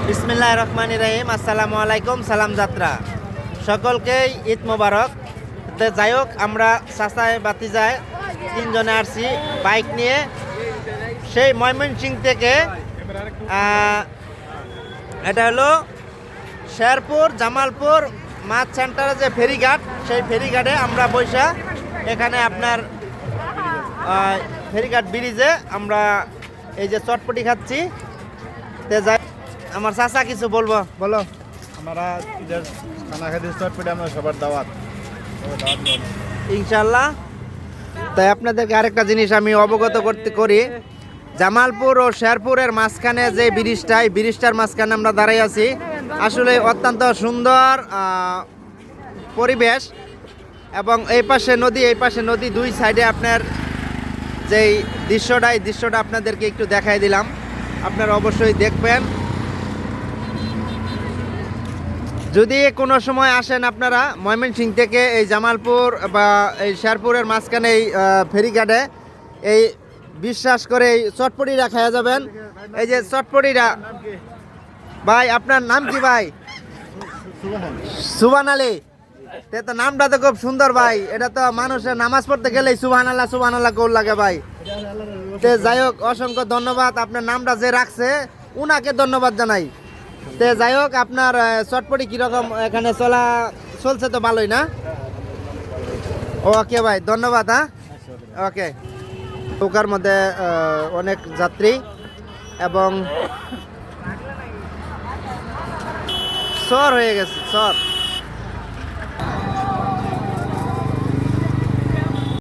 বিসমিল্লাহির রহমানির রহিম। আসসালামু আলাইকুম। সালাম যাত্রা সকলকেই ঈদ মোবারক। তো যাই হোক, আমরা চাচায় বাতিজায় তিনজনে আসছি বাইক নিয়ে সেই ময়মনসিংহ থেকে। এটা হলো শেরপুর জামালপুর মাছ সেন্টারে যে ফেরিঘাট, সেই ফেরিঘাটে আমরা বৈশা এখানে আপনার ফেরিঘাট ব্রিজে আমরা এই যে চটপটি খাচ্ছি। তে যাই, আমার চাচা কিছু বলবো, বলো। আমরা ঈদের খানা খাইতে চটপটি আমরা সবার দাওয়াত ইনশাল্লাহ। তাই আপনাদেরকে আরেকটা জিনিস আমি অবগত করি, জামালপুর ও শেরপুরের মাঝখানে যে ব্রিজটা, এই ব্রিজটার মাঝখানে আমরা দাঁড়াই আছি। আসলে অত্যন্ত সুন্দর পরিবেশ, এবং এই পাশে নদী, দুই সাইডে আপনার যেই দৃশ্যটা, এই দৃশ্যটা আপনাদেরকে একটু দেখাই দিলাম, আপনারা অবশ্যই দেখবেন। যদি কোনো সময় আসেন আপনারা ময়মনসিংহ থেকে এই জামালপুর বা এই শেরপুরের মাঝখানে এই ফেরিঘাটে, এই বিশ্বাস করে এই চটপটিটা খাওয়া যাবেন। এই যে চটপটিটা, ভাই আপনার নাম কি ভাই? সুবহান আলী। তো নামটা তো খুব সুন্দর ভাই, এটা তো মানুষের নামাজ পড়তে গেলেই সুবহান আল্লাহ কৌল লাগে ভাই। তে যাই হোক, অসংখ্য ধন্যবাদ। আপনার নামটা যে রাখছে উনাকে ধন্যবাদ জানাই। তে যাই হোক, আপনার চটপটি কীরকম এখানে চলছে? তো ভালোই না? ওকে ভাই, ধন্যবাদ। হ্যাঁ, ওকে। নৌকার মধ্যে অনেক যাত্রী এবং সর হয়ে গেছে, সর।